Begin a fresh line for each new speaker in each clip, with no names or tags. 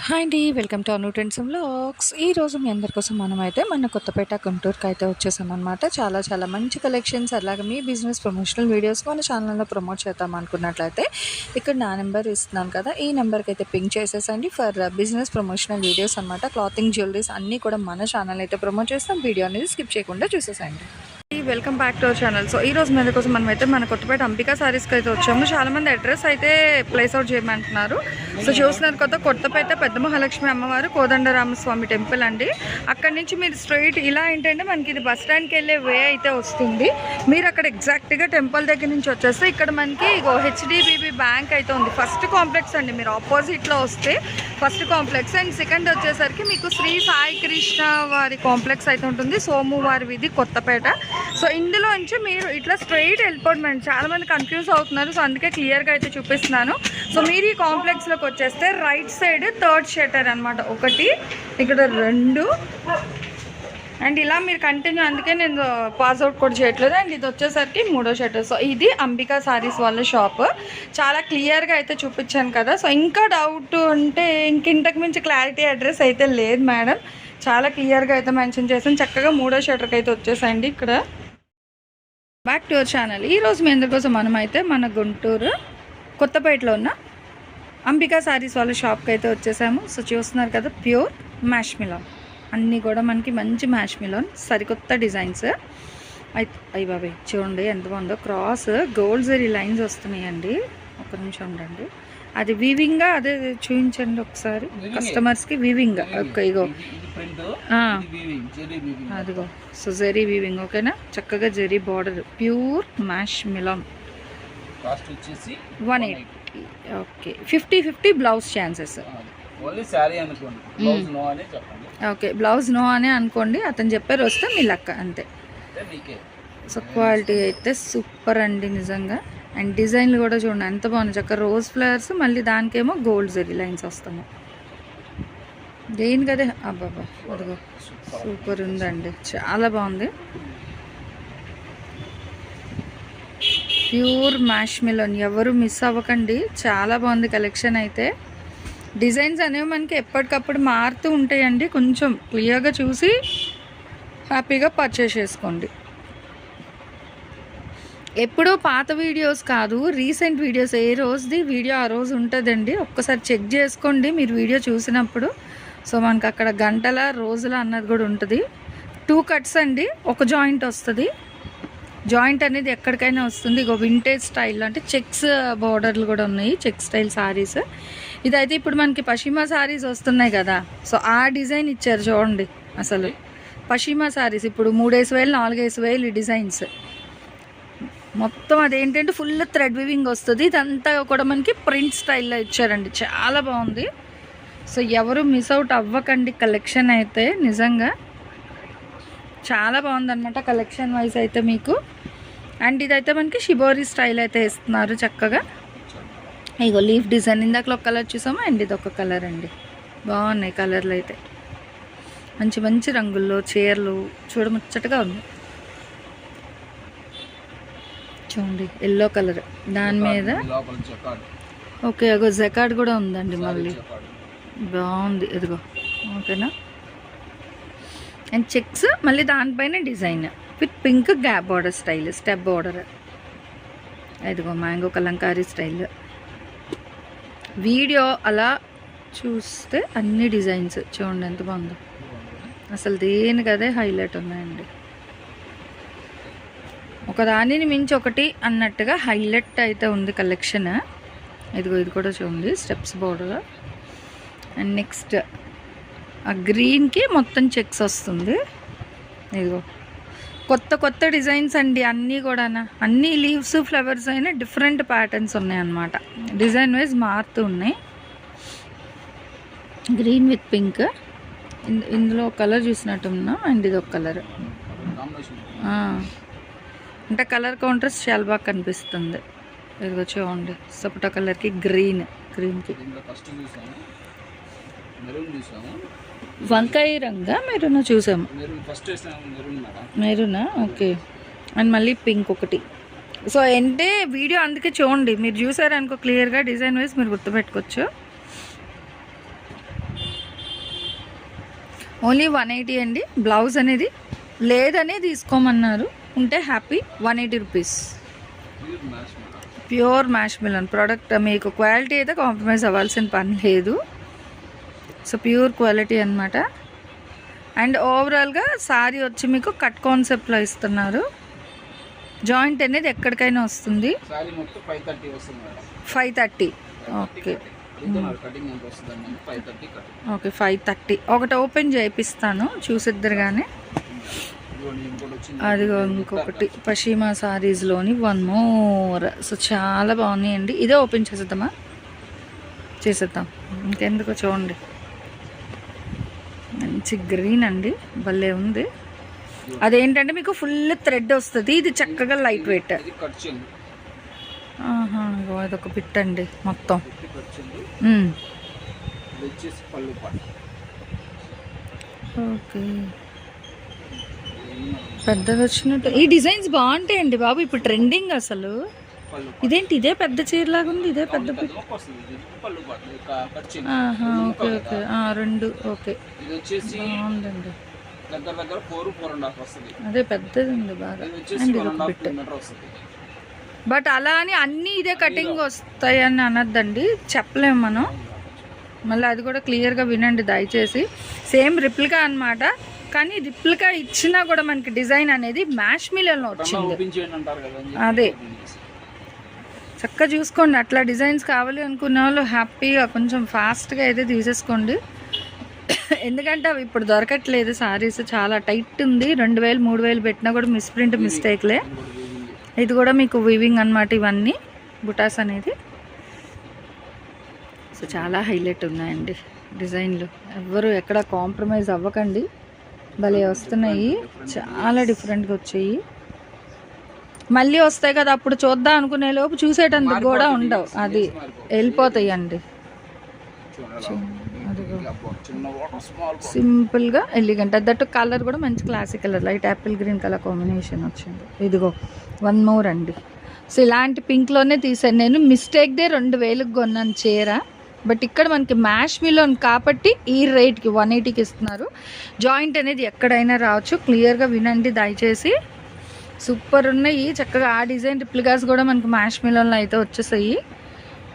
Hi అండి, welcome to Anu trends vlogs. ఈరోజు మీ అందరి కోసం మనమైతే మన కొత్తపేట గుంటూరుకి అయితే వచ్చేసామన్నమాట. చాలా మంచి కలెక్షన్స్, అలాగే మీ బిజినెస్ ప్రమోషనల్ వీడియోస్ మన ఛానల్లో ప్రమోట్ చేద్దాం అనుకున్నట్లయితే ఇక్కడ నా నెంబర్ ఇస్తున్నాను కదా, ఈ నెంబర్కి అయితే పింక్ చేసేసండి ఫర్ బిజినెస్ ప్రమోషనల్ వీడియోస్ అనమాట. క్లాతింగ్, జ్యువెలరీస్ అన్నీ కూడా మన ఛానల్ అయితే ప్రమోట్ చేస్తాం. వీడియో అనేది స్కిప్ చేయకుండా చూసేసండి. Welcome back to our channel. So ఈ రోజు మీద కోసం మనమైతే మన కొత్తపేట అంబికా సారీస్కి అయితే వచ్చాము. చాలా మంది అడ్రస్ అయితే ప్లేస్ అవుట్ చేయమంటున్నారు. సో చూస్తున్నారు కదా, కొత్తపేట పెద్ద మహాలక్ష్మి అమ్మవారు కోదండరామస్వామి టెంపుల్ అండి. అక్కడి నుంచి మీరు స్ట్రైట్ ఇలా ఏంటంటే మనకి ఇది బస్ స్టాండ్కి వెళ్ళే వే అయితే వస్తుంది. మీరు అక్కడ ఎగ్జాక్ట్గా టెంపుల్ దగ్గర నుంచి వచ్చేస్తే ఇక్కడ మనకి హెచ్డిబిబి బ్యాంక్ అయితే ఉంది. ఫస్ట్ కాంప్లెక్స్ అండి. మీరు ఆపోజిట్లో వస్తే ఫస్ట్ కాంప్లెక్స్, అండ్ సెకండ్ వచ్చేసరికి మీకు శ్రీ సాయి కృష్ణ వారి కాంప్లెక్స్ అయితే ఉంటుంది. సోమువారి వీధి కొత్తపేట. సో ఇందులో నుంచి మీరు ఇట్లా స్ట్రైట్ వెళ్ళిపోవడం. చాలా మంది కన్ఫ్యూజ్ అవుతున్నారు, సో అందుకే క్లియర్గా అయితే చూపిస్తున్నాను. సో మీరు ఈ కాంప్లెక్స్లోకి వచ్చేస్తే రైట్ సైడ్ థర్డ్ షట్టర్ అనమాట, ఒకటి ఇక్కడ 2, అండ్ ఇలా మీరు కంటిన్యూ, అందుకే నేను పాస్అవుట్ కూడా చేయట్లేదు. అండ్ ఇది వచ్చేసరికి 3వ షట్టర్. సో ఇది అంబికా సారీస్ వాళ్ళ షాప్. చాలా క్లియర్గా అయితే చూపించాను కదా. సో ఇంకా డౌట్ ఉంటే ఇంతకు మించి క్లారిటీ అడ్రస్ అయితే లేదు మేడం, చాలా క్లియర్గా అయితే మెన్షన్ చేసాను. చక్కగా 3వ షట్టర్కి అయితే వచ్చేసండి. ఇక్కడ బ్యాక్ టు అవర్ ఛానల్. ఈరోజు మీ అందరి కోసం మనమైతే మన గుంటూరు కొత్తపేటలో ఉన్న అంబికా సారీస్ వాళ్ళ షాప్కి అయితే వచ్చేసాము. సో చూస్తున్నారు కదా, ప్యూర్ మ్యాష్ మిలాన్ అన్నీ కూడా మనకి మంచి మ్యాష్ మిలాన్, సరికొత్త డిజైన్స్ అయితే. అయ్యి బాబాయ్ చూడండి ఎంత బాగుందో, క్రాస్ గోల్డ్ జరీ లైన్స్ వస్తున్నాయండి. ఒక నిమిషం ఉండండి, అది వీవింగ్గా అదే చూపించండి ఒకసారి కస్టమర్స్కి. వీవింగ్ ఇగో అదిగో. సో జెరీ వీవింగ్, ఓకేనా. చక్కగా జెరీ బార్డర్, ప్యూర్ మ్యాష్ మిలాన్, 180. Okay, 50-50 blouse chances. Okay, blouse no అనే అనుకోండి, అతను చెప్పారు, వస్తే మీ లక్క అంతే. సో క్వాలిటీ అయితే సూపర్ అండి నిజంగా. అండ్ డిజైన్లు కూడా చూడండి ఎంత బాగుంది, చక్కగా రోజ్ ఫ్లవర్స్, మళ్ళీ దానికేమో గోల్డ్ జరీ లైన్స్ వస్తాయి. దేనికదే అబ్బాబా, అదిగో సూపర్ ఉందండి, చాలా బాగుంది. ప్యూర్ మ్యాష్ మిలాన్, ఎవరు మిస్ అవ్వకండి, చాలా బాగుంది కలెక్షన్ అయితే. డిజైన్స్ అనేవి మనకి ఎప్పటికప్పుడు మారుతూ ఉంటాయండి, కొంచెం క్లియర్గా చూసి హ్యాపీగా పర్చేస్ చేసుకోండి. ఎప్పుడో పాత వీడియోస్ కాదు, రీసెంట్ వీడియోస్, ఏ రోజుది వీడియో ఆ రోజు ఉంటుందండి. ఒక్కసారి చెక్ చేసుకోండి మీరు వీడియో చూసినప్పుడు. సో మనకు అక్కడ గంటల రోజుల అన్నది కూడా ఉంటుంది. 2 కట్స్ అండి, ఒక జాయింట్ వస్తుంది. జాయింట్ అనేది ఎక్కడికైనా వస్తుంది. ఇగో వింటేజ్ స్టైల్ అంటే చెక్స్ బార్డర్లు కూడా ఉన్నాయి, చెక్ స్టైల్ సారీస్. ఇదైతే ఇప్పుడు మనకి పశ్చిమ సారీస్ వస్తున్నాయి కదా, సో ఆ డిజైన్ ఇచ్చారు చూడండి. అసలు పశ్చిమ సారీస్ ఇప్పుడు 3,000 4,000 ఈ డిజైన్స్ మొత్తం. అదేంటంటే ఫుల్ థ్రెడ్ వివింగ్ వస్తుంది. ఇదంతా కూడా మనకి ప్రింట్ స్టైల్లో ఇచ్చారండి, చాలా బాగుంది. సో ఎవరు మిస్ అవుట్ అవ్వకండి, కలెక్షన్ అయితే నిజంగా చాలా బాగుందన్నమాట కలెక్షన్ వైజ్ అయితే మీకు. అండ్ ఇదైతే మనకి షిబోరి స్టైల్ అయితే ఇస్తున్నారు చక్కగా. ఇగో లీఫ్ డిజైన్, ఇందాకలో ఒక కలర్ చూసాము, అండ్ ఇది ఒక కలర్ అండి. బాగున్నాయి కలర్లు అయితే, మంచి మంచి రంగుల్లో చీరలు చూడముచ్చటగా ఉంది. చూడండి ఎల్లో కలర్, దాని మీద ఓకే అగో జకాడ్ కూడా ఉందండి, మళ్ళీ బాగుంది ఇదిగో, ఓకేనా. అండ్ చెక్స్, మళ్ళీ దానిపైన design with pink gap border style, step border, ఇదిగో మ్యాంగో కలంకారీ స్టైల్. వీడియో అలా చూస్తే అన్ని డిజైన్స్ చూడండి ఎంత బాగుందో, అసలు దేనికి అదే హైలైట్ ఉన్నాయండి. ఒకదానిని మించి ఒకటి అన్నట్టుగా హైలైట్ అయితే ఉంది కలెక్షన్. ఇదిగో ఇది కూడా చూడండి స్టెప్స్ బోర్డర్. అండ్ నెక్స్ట్ ఆ గ్రీన్కి మొత్తం చెక్స్ వస్తుంది. ఇదిగో కొత్త డిజైన్స్ అండి అన్నీ కూడా, అన్ని లీవ్స్ ఫ్లవర్స్ అయినా డిఫరెంట్ ప్యాటర్న్స్ ఉన్నాయి అన్నమాట, డిజైన్ వైజ్ మారుతూ ఉన్నాయి. గ్రీన్ విత్ పింక్, ఇందులో కలర్ చూసినట్టున్నా. అండ్ ఇది ఒక కలర్, అంటే కలర్ కౌంటర్స్ చాలా బాగా కనిపిస్తుంది. ఇదిగో చూడండి సపోటా కలర్కి గ్రీన్కి వంకాయ రంగా మెరూన్ చూసాము, మెరూనా, ఓకే. అండ్ మళ్ళీ పింక్ ఒకటి. సో అంటే వీడియో అందుకే చూడండి, మీరు చూసారనుకో క్లియర్గా డిజైన్ వైజ్ మీరు గుర్తుపెట్టుకోవచ్చు. ఓన్లీ 180 అండి. బ్లౌజ్ అనేది లేదనే తీసుకోమన్నారు, ఉంటే happy. 180 rupees. Pure mash melon product. మీకు క్వాలిటీ అయితే కాంప్రమైజ్ అవ్వాల్సిన పని లేదు. సో ప్యూర్ క్వాలిటీ అనమాట. అండ్ ఓవరాల్గా సారీ వచ్చి మీకు కట్ కాన్సెప్ట్లో ఇస్తున్నారు. జాయింట్ అనేది ఎక్కడికైనా వస్తుంది. 530. Okay okay 530. ఒకటి ఓపెన్ చేయిస్తాను, చూసిద్దరు కానీ. అదిగో ఇంకొకటి పషిమా సారీస్లోని 1 మోర్. సో చాలా బాగున్నాయండి. ఇదే ఓపెన్ చేసేద్దామా? చేసేద్దాం, ఇంకెందుకో. చూడండి, మంచి గ్రీన్ అండి, భలే ఉంది. అదేంటంటే మీకు ఫుల్ థ్రెడ్ వస్తుంది. ఇది చక్కగా లైట్ వెయిట్. ఇదొక పిట్ అండి మొత్తం. ఓకే, పెద్దది వచ్చినట్టు. ఈ డిజైన్స్ బాగుంటాయండి బాబు, ఇప్పుడు ట్రెండింగ్ అసలు. ఇదేంటి ఇదే పెద్ద చీరలాగా ఉంది, ఇదే పెద్ద. Okay okay, 2. ఓకే బాగుందండి. అదే పెద్దది ఉంది బాగా. అండ్ ఇదొక బిట్. బట్ అలా అని అన్నీ ఇదే కటింగ్ వస్తాయని అనొద్దండి, చెప్పలేము మనం. మళ్ళీ అది కూడా క్లియర్గా వినండి దయచేసి. సేమ్ రిప్లికా అనమాట, కానీ రిప్లికా ఇచ్చినా కూడా మనకి డిజైన్ అనేది మ్యాష్ మిలన్లో వచ్చింది. అదే చక్కగా చూసుకోండి. అట్లా డిజైన్స్ కావాలి అనుకున్న వాళ్ళు హ్యాపీగా కొంచెం ఫాస్ట్గా అయితే తీసేసుకోండి. ఎందుకంటే అవి ఇప్పుడు దొరకట్లేదు. సారీస్ చాలా టైట్ ఉంది. 2000 3000 పెట్టినా కూడా మిస్ప్రింట్ మిస్టేక్లే. ఇది కూడా మీకు వీవింగ్ అనమాట, ఇవన్నీ బుటాస్ అనేది. సో చాలా హైలైట్ ఉన్నాయండి డిజైన్లు. ఎవ్వరు ఎక్కడ కాంప్రమైజ్ అవ్వకండి, భలే వస్తున్నాయి. చాలా డిఫరెంట్గా వచ్చాయి. మళ్ళీ వస్తాయి కదా, అప్పుడు చూద్దాం అనుకునే లోపు చూసేటందుకు కూడా ఉండవు, అది వెళ్ళిపోతాయి అండి. సింపుల్గా ఎలిగెంట్. దట్టు కలర్ కూడా మంచి classic colour, light Apple green colour combination వచ్చింది. ఇదిగో 1 మోర్ అండి. సో ఇలాంటి పింక్లోనే తీసాను నేను. మిస్టేక్దే 2000కి కొన్నాను చీర. బట్ ఇక్కడ మనకి మ్యాష్ మిలన్ కాబట్టి ఈ రేట్కి 180కి ఇస్తున్నారు. జాయింట్ అనేది ఎక్కడైనా రావచ్చు, క్లియర్గా వినండి దయచేసి. సూపర్ ఉన్నాయి చక్కగా. ఆ డిజైన్ రిప్లికాస్ కూడా మనకి మ్యాష్ మిలన్లో అయితే వచ్చేసాయి.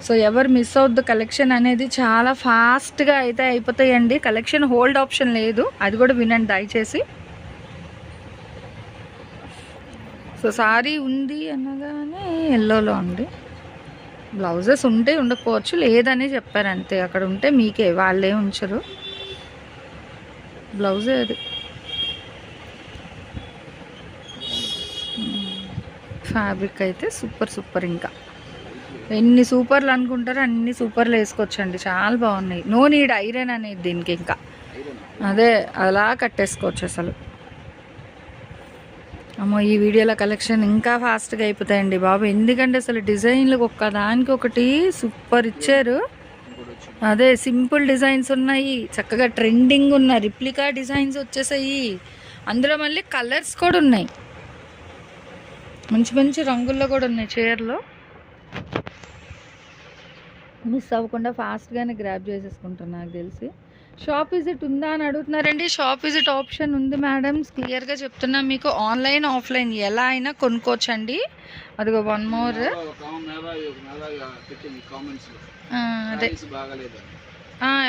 సో ఎవరు మిస్ అవుద్దు, కలెక్షన్ అనేది చాలా ఫాస్ట్గా అయితే అయిపోతాయండి. కలెక్షన్ హోల్డ్ ఆప్షన్ లేదు, అది కూడా వినండి దయచేసి. సో సారీ ఉంది అనగానే ఎల్లోలో ఉంది. బ్లౌజెస్ ఉంటే ఉండకపోవచ్చు, లేదని చెప్పారు అంతే. అక్కడ ఉంటే మీకే, వాళ్ళే ఉంచరు. బ్లౌజే అది. ఫ్యాబ్రిక్ అయితే సూపర్. ఇంకా ఎన్ని సూపర్లు అనుకుంటారో అన్ని సూపర్లు వేసుకోవచ్చండి, చాలా బాగున్నాయి. నో నీడ్ ఐరన్ అనేది దీనికి. ఇంకా అదే అలా కట్టేసుకోవచ్చు అసలు. అమ్మో, ఈ వీడియోలో కలెక్షన్ ఇంకా ఫాస్ట్గా అయిపోతాయండి బాబు, ఎందుకంటే అసలు డిజైన్లు ఒక్కదానికి ఒకటి సూపర్ ఇచ్చారు. అదే సింపుల్ డిజైన్స్ ఉన్నాయి, చక్కగా ట్రెండింగ్ ఉన్న రిప్లికా డిజైన్స్ వచ్చేసాయి. అందులో మళ్ళీ కలర్స్ కూడా ఉన్నాయి, మంచి రంగుల్లో కూడా ఉన్నాయి చీరలో. మిస్ అవ్వకుండా ఫాస్ట్గానే గ్రాబ్ చేసేసుకుంటాను. నాకు తెలిసి షాప్ విజిట్ ఉందా అని అడుగుతున్నారండి. షాప్ విజిట్ ఆప్షన్ ఉంది మేడం, క్లియర్గా చెప్తున్నా మీకు. ఆన్లైన్ ఆఫ్లైన్ ఎలా అయినా కొనుక్కోవచ్చండి. అదిగో 1 మోర్. అదే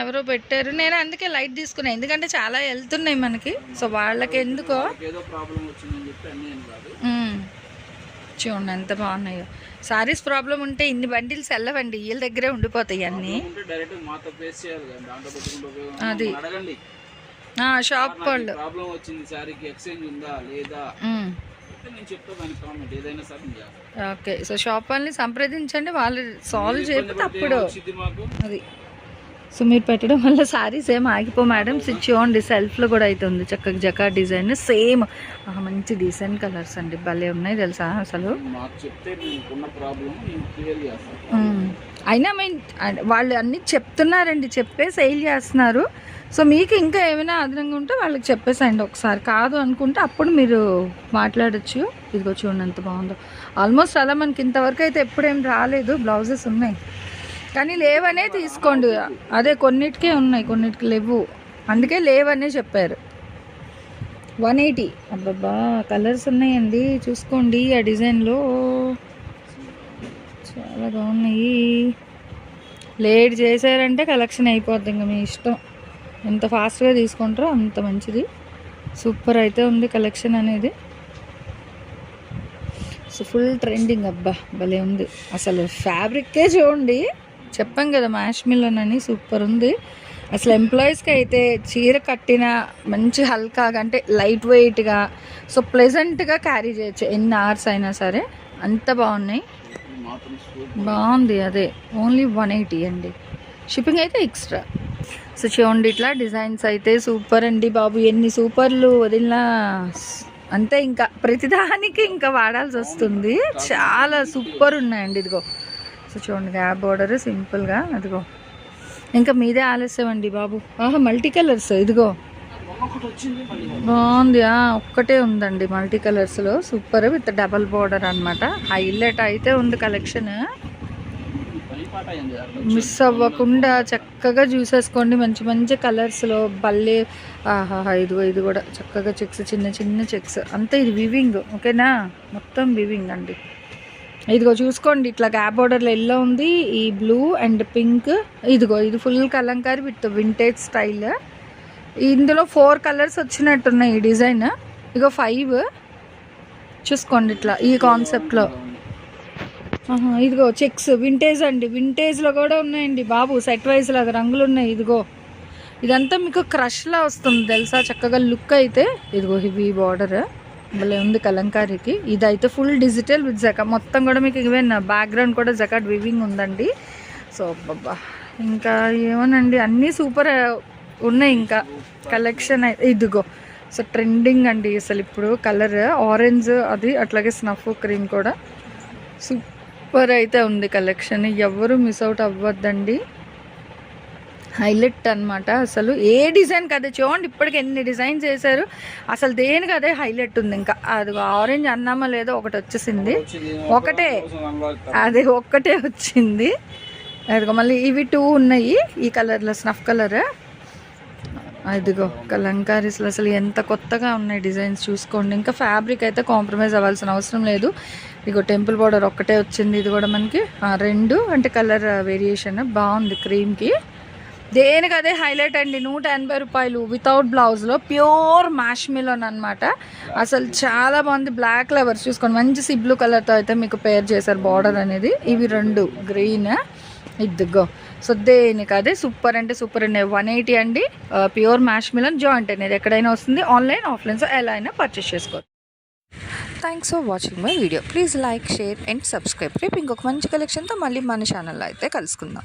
ఎవరో పెట్టారు, నేను అందుకే లైట్ తీసుకున్నాను, ఎందుకంటే చాలా వెళ్తున్నాయి మనకి. సో వాళ్ళకి ఎందుకో. చూడండి ఎంత బాగున్నాయో. సారీస్ ప్రాబ్లం ఉంటే ఇన్ని బండిల్స్ వెళ్ళవండి, వీళ్ళ దగ్గరే ఉండిపోతాయి అన్నీ. అది షాప్ వాళ్ళు. ఓకే, సో షాప్ వాళ్ళని సంప్రదించండి, వాళ్ళు సాల్వ్ చేయకపోతే అప్పుడు అది. సో మీరు పెట్టడం వల్ల సారీస్ ఏం ఆగిపో మేడం. చూడండి సెల్ఫ్లో కూడా అయితే ఉంది చక్కగా జకా డిజైన్ సేమ్. మంచి డీసెంట్ కలర్స్ అండి, భలే ఉన్నాయి తెలుసా అసలు. అయినా వాళ్ళు అన్నీ చెప్తున్నారండి, చెప్పే సేల్ చేస్తున్నారు. సో మీకు ఇంకా ఏమైనా అదనంగా ఉంటే వాళ్ళకి చెప్పేసేయండి ఒకసారి. కాదు అనుకుంటే అప్పుడు మీరు మాట్లాడచ్చు. ఇదిగో చూడండి ఎంత బాగుందో. ఆల్మోస్ట్ అలా మనకి ఇంతవరకు అయితే ఎప్పుడేం రాలేదు. బ్లౌజెస్ ఉన్నాయి కానీ లేవనే తీసుకోండి. అదే కొన్నిటికే ఉన్నాయి, కొన్నిటికి లేవు. అందుకే లేవనే చెప్పారు. 180. అబ్బబ్బా కలర్స్ ఉన్నాయండి, చూసుకోండి. ఆ డిజైన్లో చాలా బాగున్నాయి. లేట్ చేశారంటే కలెక్షన్ అయిపోద్ది, ఇంకా మీ ఇష్టం. ఎంత ఫాస్ట్గా తీసుకుంటారో అంత మంచిది. సూపర్ అయితే ఉంది కలెక్షన్ అనేది. So full trending. అబ్బా భలే ఉంది అసలు. ఫ్యాబ్రిక్కే చూడండి, చెప్పాం కదా మ్యాష్ మిలన్ అని, సూపర్ ఉంది అసలు. ఎంప్లాయీస్కి అయితే చీర కట్టిన మంచి హల్కాగా, అంటే లైట్ వెయిట్గా, సో ప్లెజెంట్గా క్యారీ చేయొచ్చు ఎన్ని అవర్స్ అయినా సరే. అంత బాగున్నాయి, బాగుంది. అదే ఓన్లీ 180 అండి. షిప్పింగ్ అయితే ఎక్స్ట్రా. సో చూడండి, ఇట్లా డిజైన్స్ అయితే సూపర్ అండి బాబు. ఎన్ని సూపర్లు వదిలినా అంతే, ఇంకా ప్రతిదానికి ఇంకా వాడాల్సి వస్తుంది. చాలా సూపర్ ఉన్నాయండి. ఇదిగో సో చూడండి, గ్యాప్ బోర్డర్ సింపుల్గా. అదిగో ఇంకా మీదే ఆలస్యం అండి బాబు. Multi colours. ఇదిగో బాగుంది. ఒక్కటే ఉందండి మల్టీ కలర్స్లో, సూపర్ విత్ డబల్ బోర్డర్ అనమాట. హైలైట్ అయితే ఉంది కలెక్షన్. మిస్ అవ్వకుండా చక్కగా చూసేసుకోండి. మంచి మంచి కలర్స్లో భలే. ఇది కూడా చక్కగా చెక్స్, చిన్న చిన్న చెక్స్ అంతే. ఇది వివింగ్, ఓకేనా, మొత్తం వివింగ్ అండి. ఇదిగో చూసుకోండి, ఇట్లా గ్యాప్ బోర్డర్లో ఎల్లో ఉంది, ఈ బ్లూ అండ్ పింక్. ఇదిగో ఇది full Kalamkari with vintage style. ఇందులో 4 కలర్స్ వచ్చినట్టున్నాయి ఈ డిజైన్. ఇగో 5 చూసుకోండి, ఇట్లా ఈ కాన్సెప్ట్లో. ఇదిగో చెక్స్ వింటేజ్ అండి, వింటేజ్లో కూడా ఉన్నాయండి బాబు. సెట్ వైజ్ లాగా రంగులు ఉన్నాయి. ఇదిగో ఇదంతా మీకు క్రష్లా వస్తుంది తెలుసా, చక్కగా లుక్ అయితే. ఇదిగో హెవీ బార్డర్ భలే ఉంది కలంకారీకి. ఇదైతే ఫుల్ డిజిటల్ విత్ జకా, మొత్తం కూడా మీకు ఈవెన్ బ్యాక్గ్రౌండ్ కూడా జకాట్ వివింగ్ ఉందండి. సో అబ్బబ్బా ఇంకా ఏమోనండి, అన్నీ సూపర్ ఉన్నాయి. ఇంకా కలెక్షన్ అయితే ఇదిగో సో ట్రెండింగ్ అండి అసలు ఇప్పుడు. కలర్ ఆరెంజ్, అది అట్లాగే స్నఫ్ క్రీమ్ కూడా సూపర్ అయితే ఉంది కలెక్షన్. ఎవరు మిస్ అవుట్ అవ్వద్దండి, హైలైట్ అనమాట. అసలు ఏ డిజైన్ కదే చూడండి, ఇప్పటికి ఎన్ని డిజైన్స్ చేశారు అసలు, దేనికి అదే హైలైట్ ఉంది. ఇంకా అది ఆరెంజ్ అన్నామా లేదో ఒకటి వచ్చేసింది, ఒకటే, అది ఒక్కటే వచ్చింది. అదిగో మళ్ళీ ఇవి 2 ఉన్నాయి ఈ కలర్లో, స్నఫ్ కలర్. ఇదిగో కలంకారీస్లో అసలు ఎంత కొత్తగా ఉన్నాయి డిజైన్స్ చూసుకోండి. ఇంకా ఫ్యాబ్రిక్ అయితే కాంప్రమైజ్ అవ్వాల్సిన అవసరం లేదు. ఇదిగో టెంపుల్ బోర్డర్ ఒక్కటే వచ్చింది. ఇది కూడా మనకి 2 అంటే కలర్ వేరియేషన్ బాగుంది క్రీమ్కి. దేనికి అదే హైలైట్ అండి. 180 రూపాయలు వితౌట్ బ్లౌజ్లో ప్యూర్ మ్యాష్ మిలన్ అనమాట. అసలు చాలా బాగుంది. బ్లాక్ ఫ్లవర్స్ చూసుకోండి, మంచి సీ బ్లూ కలర్తో అయితే మీకు పేర్ చేశారు బార్డర్ అనేది. ఇవి 2 గ్రీన్. ఇదిగో సో దేనికి అదే సూపర్ అంటే సూపర్ అండి. 180 అండి. ప్యూర్ మ్యాష్ మిలన్ జాయింట్ అనేది ఎక్కడైనా వస్తుంది, ఆన్లైన్ ఆఫ్లైన్, సో ఎలా అయినా పర్చేస్ చేసుకోవచ్చు. Thanks for watching my video. Please like, share and subscribe. రేపు ఇంకొక మంచి కలెక్షన్తో మళ్ళీ మన ఛానల్లో అయితే కలుసుకుందాం.